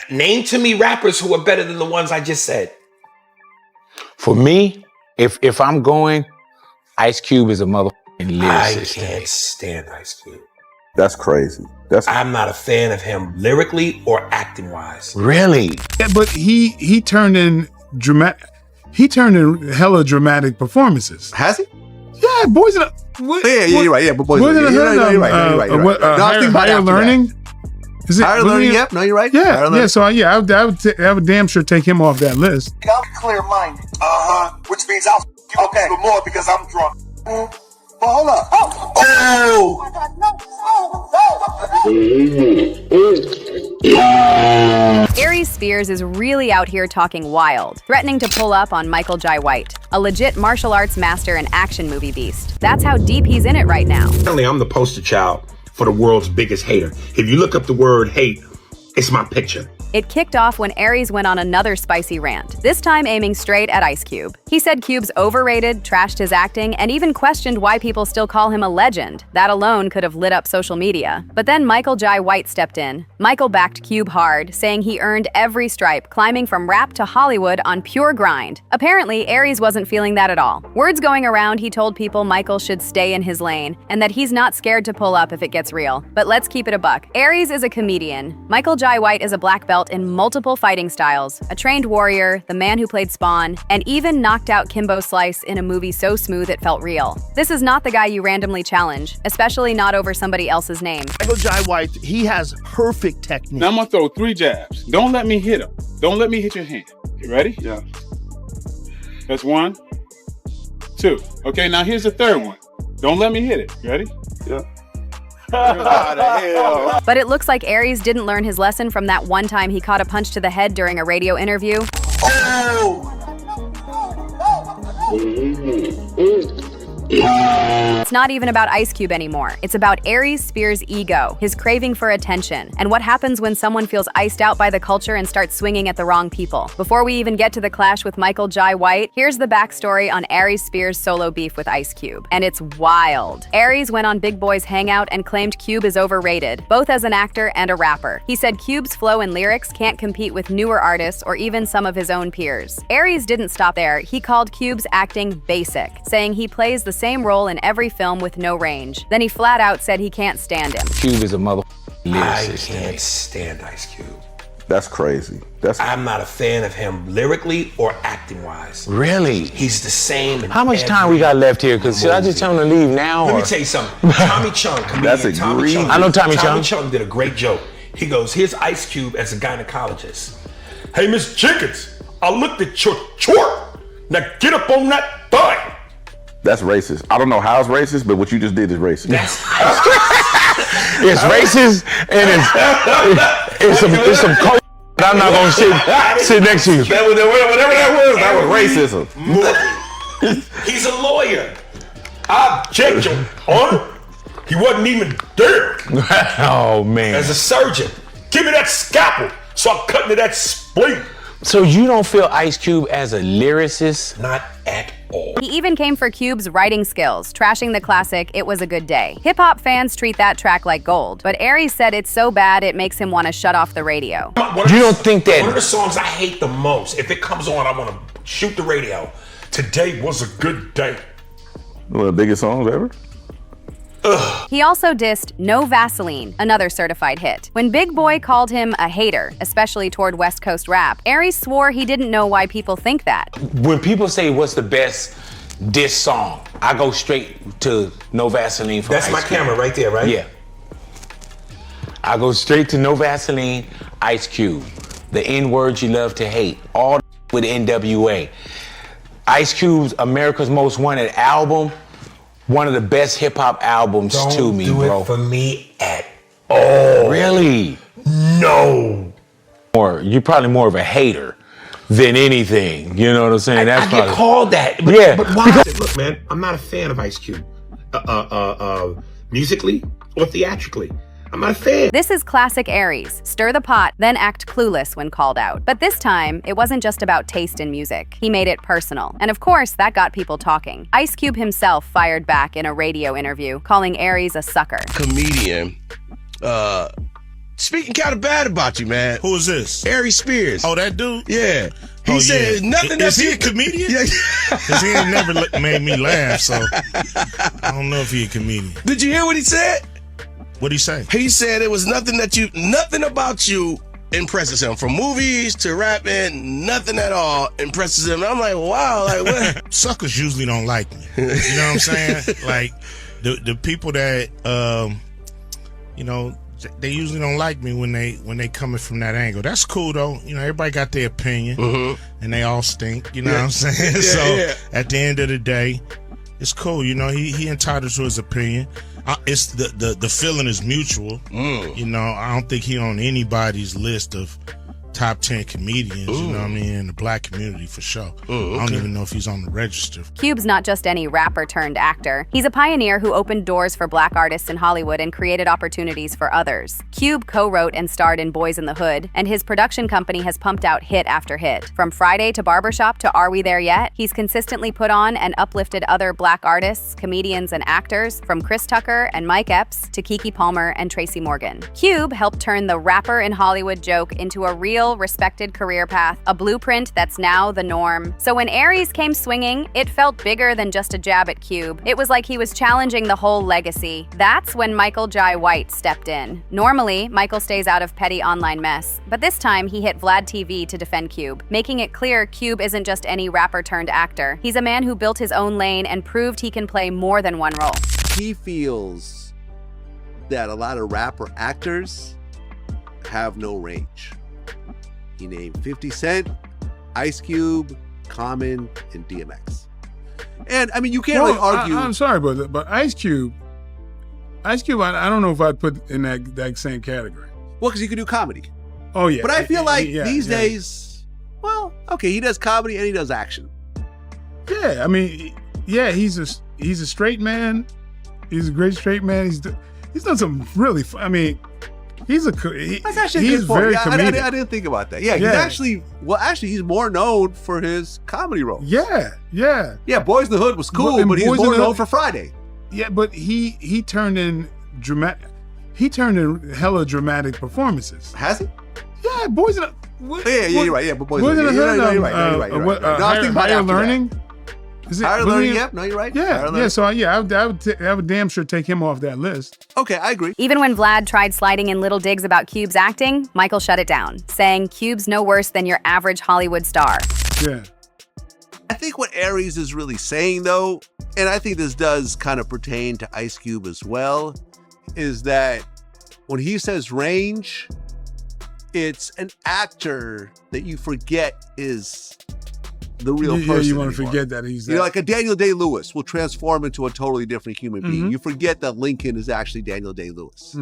Name to me rappers who are better than the ones I just said. For me, if I'm going, Ice Cube is a motherfucking lyricist. I can't stand Ice Cube. That's crazy. I'm not a fan of him lyrically or acting wise. Really? Yeah, but he turned in hella dramatic performances. Has he? Yeah, Boys in the you're right. Yeah, but Boys in the Hood. You're right. Higher Learning. Is it Higher Learning? Yep. No, you're right. Yeah. So I would damn sure take him off that list. I'm clear-minded. Which means I'll okay more because I'm drunk. But hold up. Aries Spears is really out here talking wild, threatening to pull up on Michael Jai White, a legit martial arts master and action movie beast. That's how deep he's in it right now. Apparently, I'm the poster child for the world's biggest hater. If you look up the word hate, it's my picture. It kicked off when Aries went on another spicy rant, this time aiming straight at Ice Cube. He said Cube's overrated, trashed his acting, and even questioned why people still call him a legend. That alone could have lit up social media. But then Michael Jai White stepped in. Michael backed Cube hard, saying he earned every stripe, climbing from rap to Hollywood on pure grind. Apparently, Aries wasn't feeling that at all. Words going around, he told people Michael should stay in his lane, and that he's not scared to pull up if it gets real. But let's keep it a buck. Aries is a comedian. Michael Jai White is a black belt in multiple fighting styles, a trained warrior, the man who played Spawn, and even knocked out Kimbo Slice in a movie so smooth it felt real. This is not the guy you randomly challenge, especially not over somebody else's name. Michael Jai White, he has perfect technique. Now I'm gonna throw 3 jabs. Don't let me hit him. Don't let me hit your hand. You ready? Yeah. That's 1, 2. Okay, now here's the 3rd one. Don't let me hit it. You ready? Yeah. But it looks like Aries didn't learn his lesson from that one time he caught a punch to the head during a radio interview. It's not even about Ice Cube anymore. It's about Aries Spears' ego, his craving for attention, and what happens when someone feels iced out by the culture and starts swinging at the wrong people. Before we even get to the clash with Michael Jai White, here's the backstory on Aries Spears' solo beef with Ice Cube. And it's wild. Aries went on Big Boy's Hangout and claimed Cube is overrated, both as an actor and a rapper. He said Cube's flow and lyrics can't compete with newer artists or even some of his own peers. Aries didn't stop there. He called Cube's acting basic, saying he plays the same role in every film with no range. Then he flat out said he can't stand him. Cube is a motherfucking lyricist. I can't stand Ice Cube. That's crazy. I'm not a fan of him lyrically or acting wise. Really? He's the same. How much time we got left here? Because should I just tell him to leave now? Let me tell you something. Tommy Chung, comedian Tommy Chung. I know Tommy Chung. Tommy Chung did a great joke. He goes, here's Ice Cube as a gynecologist. Hey, Miss Jenkins, I looked at your chart. Now get up on that thigh. That's racist. I don't know how it's racist, but what you just did is racist. It's racist, and it's some cold. I'm not gonna sit next to you. Whatever that was racism. He's a lawyer. I object, Your Honor. He wasn't even there. Oh man. As a surgeon, give me that scalpel so I cut into that spleen. So you don't feel Ice Cube as a lyricist? Not at all. He even came for Cube's writing skills, trashing the classic It Was a Good Day. Hip-hop fans treat that track like gold, but Aries said it's so bad it makes him want to shut off the radio. You don't think that... One of the songs I hate the most, if it comes on, I want to shoot the radio. Today was a good day. One of the biggest songs ever? Ugh. He also dissed No Vaseline, another certified hit. When Big Boy called him a hater, especially toward West Coast rap, Aries swore he didn't know why people think that. When people say what's the best diss song, I go straight to No Vaseline from That's Ice my Cube. camera right there, right? Yeah. I go straight to No Vaseline, Ice Cube. The N-words you love to hate. All with NWA. Ice Cube's America's Most Wanted album, one of the best hip hop albums to me, bro. Don't do it for me at all. Really? No. You're probably more of a hater than anything. You know what I'm saying? I get called that. But, yeah. But why? Look, man, I'm not a fan of Ice Cube. Musically or theatrically. I'm not a fan. This is classic Aries. Stir the pot, then act clueless when called out. But this time, it wasn't just about taste in music. He made it personal. And of course, that got people talking. Ice Cube himself fired back in a radio interview, calling Aries a sucker. Comedian speaking kind of bad about you, man. Who is this? Aries Spears. Oh, that dude? Yeah. He said nothing that Is he a comedian? Yeah. Because he ain't never made me laugh, so I don't know if he a comedian. Did you hear what he said? What'd he say? He said it was nothing about you impresses him. From movies to rapping, nothing at all impresses him. I'm like, wow, like what? Suckers usually don't like me. You know what I'm saying? Like the people that they usually don't like me when they coming from that angle. That's cool though. You know, everybody got their opinion and they all stink. You know what I'm saying? At the end of the day, it's cool. You know, he entitled to his opinion. It's the feeling is mutual. You know, I don't think he on anybody's list of top 10 comedians, you know what I mean, in the black community for sure. I don't even know if he's on the register. Cube's not just any rapper turned actor. He's a pioneer who opened doors for black artists in Hollywood and created opportunities for others. Cube co-wrote and starred in Boys in the Hood, and his production company has pumped out hit after hit. From Friday to Barbershop to Are We There Yet, he's consistently put on and uplifted other black artists, comedians, and actors, from Chris Tucker and Mike Epps to Keke Palmer and Tracy Morgan. Cube helped turn the rapper in Hollywood joke into a real, respected career path, a blueprint that's now the norm. So when Aries came swinging, it felt bigger than just a jab at Cube. It was like he was challenging the whole legacy. That's when Michael Jai White stepped in. Normally, Michael stays out of petty online mess, but this time he hit Vlad TV to defend Cube, making it clear Cube isn't just any rapper turned actor. He's a man who built his own lane and proved he can play more than one role. He feels that a lot of rapper actors have no range. He named 50 Cent, Ice Cube, Common, and DMX. And I mean, you can't really argue. I'm sorry, but Ice Cube, I don't know if I'd put in that same category. Well, because he could do comedy. Oh yeah. But I feel like these days, well, okay, he does comedy and he does action. Yeah, I mean, yeah, he's a straight man. He's a great straight man. He's done some really. That's actually a good point. I didn't think about that. Yeah, he's more known for his comedy roles. Yeah. Boys in the Hood was cool, but he's more known for Friday. Yeah, but he turned in hella dramatic performances. Has he? Yeah, Boys in the you're right. Yeah, but Boys in the Hood. You're right. Higher Learning. Higher Learning, yep. No, you're right. Yeah. So I would damn sure take him off that list. Okay, I agree. Even when Vlad tried sliding in little digs about Cube's acting, Michael shut it down, saying Cube's no worse than your average Hollywood star. Yeah. I think what Aries is really saying, though, and I think this does kind of pertain to Ice Cube as well, is that when he says range, it's an actor that you forget is the real person. Yeah, you want to anymore. forget that he's that. You know, like a Daniel Day-Lewis will transform into a totally different human being. You forget that Lincoln is actually Daniel Day-Lewis.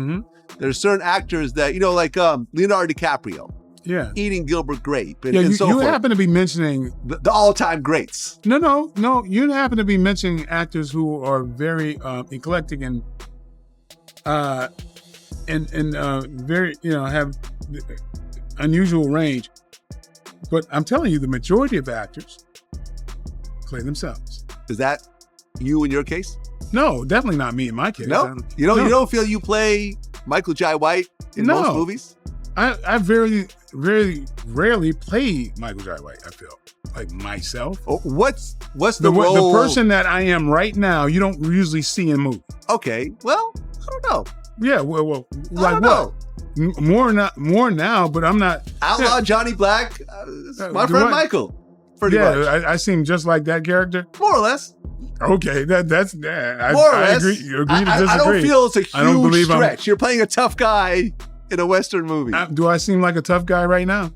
There's certain actors that, you know, like Leonardo DiCaprio. Yeah. Eating Gilbert Grape and, you so forth. happen to be mentioning the all-time greats. No. You happen to be mentioning actors who are very eclectic and very, have unusual range. But I'm telling you, the majority of actors play themselves. Is that you in your case? No, definitely not me in my case. No? You don't feel you play Michael Jai White in most movies? I very, very rarely play Michael Jai White, I feel. Like myself. Oh, what's the role? The person that I am right now, you don't usually see in movies. Okay, well, I don't know. Yeah, well like what? More now, but I'm not. Outlaw Johnny Black, my friend Michael. Pretty much. I seem just like that character. More or less. Okay, that's more or less. Agree to disagree. I don't feel it's a huge stretch. You're playing a tough guy in a Western movie. Do I seem like a tough guy right now?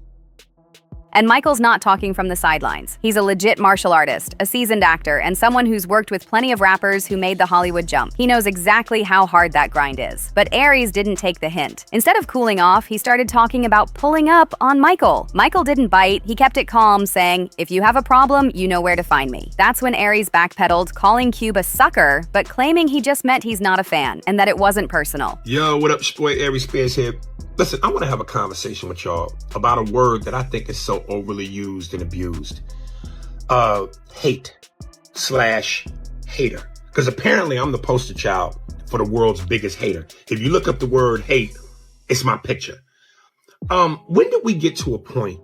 And Michael's not talking from the sidelines. He's a legit martial artist, a seasoned actor, and someone who's worked with plenty of rappers who made the Hollywood jump. He knows exactly how hard that grind is. But Aries didn't take the hint. Instead of cooling off, he started talking about pulling up on Michael. Michael didn't bite. He kept it calm, saying, "If you have a problem, you know where to find me." That's when Aries backpedaled, calling Cube a sucker, but claiming he just meant he's not a fan and that it wasn't personal. Yo, what up, it's your boy Aries Spears here. Listen, I want to have a conversation with y'all about a word that I think is so overly used and abused. Hate/hater. Because apparently I'm the poster child for the world's biggest hater. If you look up the word hate It's my picture. When did we get to a point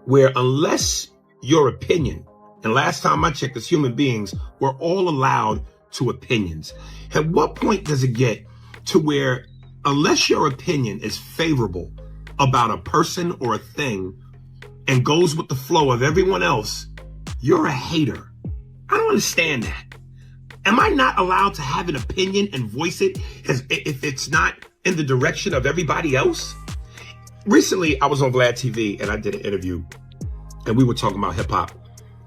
where unless your opinion, and last time I checked as human beings, we're all allowed to opinions. At what point does it get to where unless your opinion is favorable about a person or a thing and goes with the flow of everyone else, you're a hater? I don't understand that. Am I not allowed to have an opinion and voice it if it's not in the direction of everybody else? Recently, I was on Vlad TV and I did an interview and we were talking about hip hop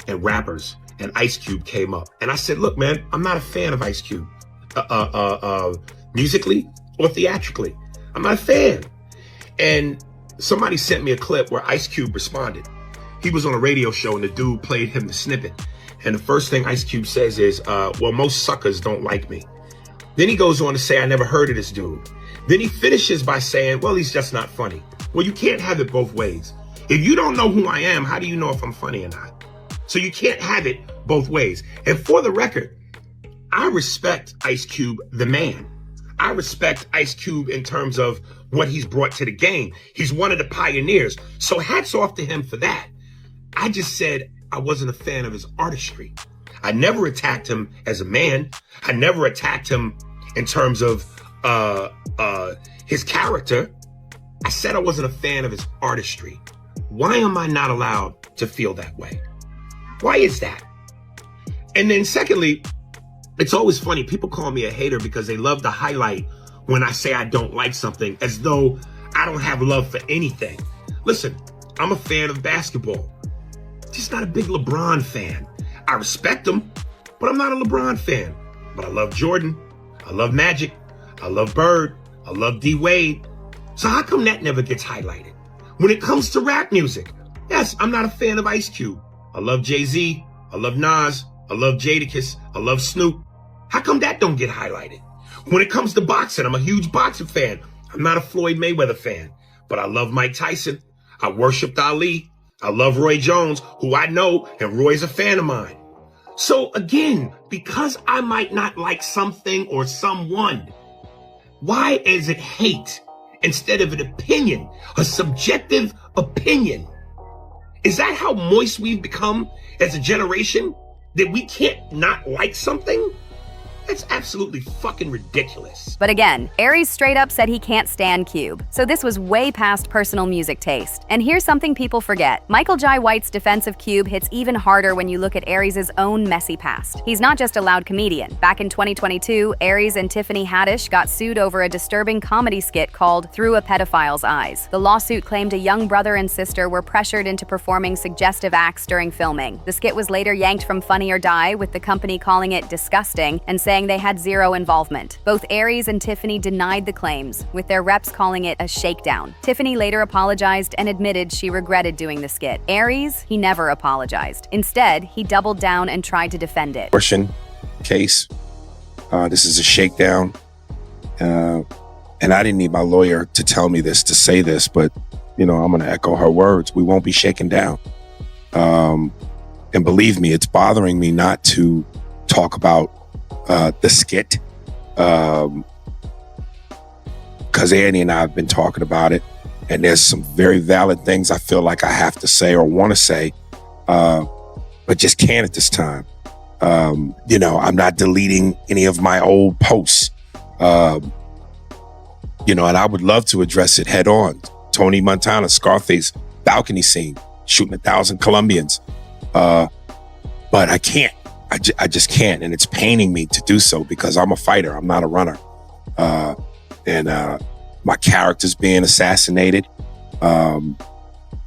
and rappers, and Ice Cube came up. And I said, look, man, I'm not a fan of Ice Cube, musically or theatrically. I'm not a fan. And somebody sent me a clip where Ice Cube responded. He was on a radio show and the dude played him the snippet. And the first thing Ice Cube says is, well, most suckers don't like me. Then he goes on to say, I never heard of this dude. Then he finishes by saying, well, he's just not funny. Well, you can't have it both ways. If you don't know who I am, how do you know if I'm funny or not? So you can't have it both ways. And for the record, I respect Ice Cube, the man. I respect Ice Cube in terms of what he's brought to the game. He's one of the pioneers. So hats off to him for that. I just said I wasn't a fan of his artistry. I never attacked him as a man. I never attacked him in terms of his character. I said I wasn't a fan of his artistry. Why am I not allowed to feel that way? Why is that? And then secondly, it's always funny. People call me a hater because they love to highlight when I say I don't like something as though I don't have love for anything. Listen, I'm a fan of basketball. Just not a big LeBron fan. I respect him, but I'm not a LeBron fan. But I love Jordan. I love Magic. I love Bird. I love D Wade. So how come that never gets highlighted? When it comes to rap music, yes, I'm not a fan of Ice Cube. I love Jay-Z. I love Nas. I love Jadakiss. I love Snoop. How come that don't get highlighted? When it comes to boxing, I'm a huge boxing fan. I'm not a Floyd Mayweather fan, but I love Mike Tyson. I worshiped Ali. I love Roy Jones, who I know, and Roy's a fan of mine. So again, because I might not like something or someone, why is it hate instead of an opinion, a subjective opinion? Is that how moist we've become as a generation? That we can't not like something? That's absolutely fucking ridiculous. But again, Aries straight up said he can't stand Cube, so this was way past personal music taste. And here's something people forget. Michael Jai White's defense of Cube hits even harder when you look at Aries' own messy past. He's not just a loud comedian. Back in 2022, Aries and Tiffany Haddish got sued over a disturbing comedy skit called Through a Pedophile's Eyes. The lawsuit claimed a young brother and sister were pressured into performing suggestive acts during filming. The skit was later yanked from Funny or Die, with the company calling it disgusting and saying they had zero involvement. Both Aries and Tiffany denied the claims, with their reps calling it a shakedown. Tiffany later apologized and admitted she regretted doing the skit. Aries, he never apologized. Instead, he doubled down and tried to defend it. Abortion case. This is a shakedown. And I didn't need my lawyer to tell me this, to say this, but I'm going to echo her words. We won't be shaken down. And believe me, it's bothering me not to talk about the skit, because Annie and I have been talking about it, and there's some very valid things I feel like I have to say or want to say, but just can't at this time. I'm not deleting any of my old posts, and I would love to address it head on. Tony Montana, Scarface, balcony scene, shooting 1,000 Colombians, but I can't. I just can't, and it's paining me to do so because I'm a fighter. I'm not a runner, and my character's being assassinated.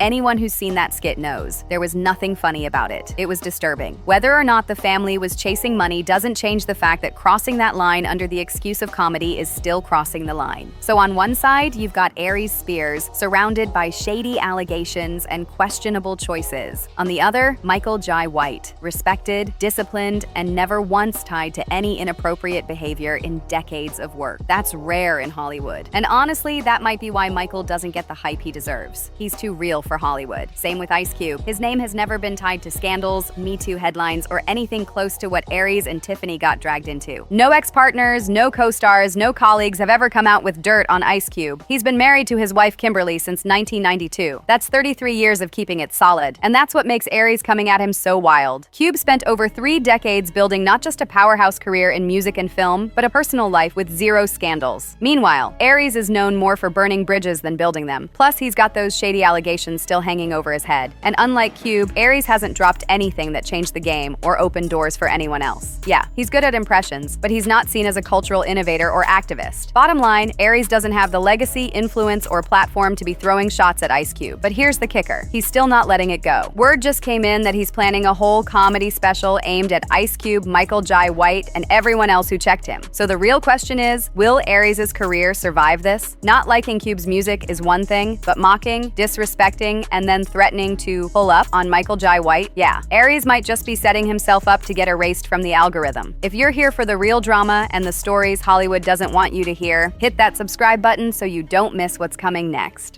Anyone who's seen that skit knows there was nothing funny about it. It was disturbing. Whether or not the family was chasing money doesn't change the fact that crossing that line under the excuse of comedy is still crossing the line. So on one side, you've got Aries Spears, surrounded by shady allegations and questionable choices. On the other, Michael Jai White, respected, disciplined, and never once tied to any inappropriate behavior in decades of work. That's rare in Hollywood. And honestly, that might be why Michael doesn't get the hype he deserves. He's too real for for Hollywood. Same with Ice Cube. His name has never been tied to scandals, Me Too headlines, or anything close to what Aries and Tiffany got dragged into. No ex-partners, no co-stars, no colleagues have ever come out with dirt on Ice Cube. He's been married to his wife Kimberly since 1992. That's 33 years of keeping it solid. And that's what makes Aries coming at him so wild. Cube spent over 3 decades building not just a powerhouse career in music and film, but a personal life with 0 scandals. Meanwhile, Aries is known more for burning bridges than building them. Plus, he's got those shady allegations still hanging over his head. And unlike Cube, Aries hasn't dropped anything that changed the game or opened doors for anyone else. Yeah, he's good at impressions, but he's not seen as a cultural innovator or activist. Bottom line, Aries doesn't have the legacy, influence, or platform to be throwing shots at Ice Cube. But here's the kicker. He's still not letting it go. Word just came in that he's planning a whole comedy special aimed at Ice Cube, Michael Jai White, and everyone else who checked him. So the real question is, will Aries' career survive this? Not liking Cube's music is one thing, but mocking, disrespecting, and then threatening to pull up on Michael Jai White? Yeah, Aries might just be setting himself up to get erased from the algorithm. If you're here for the real drama and the stories Hollywood doesn't want you to hear, hit that subscribe button so you don't miss what's coming next.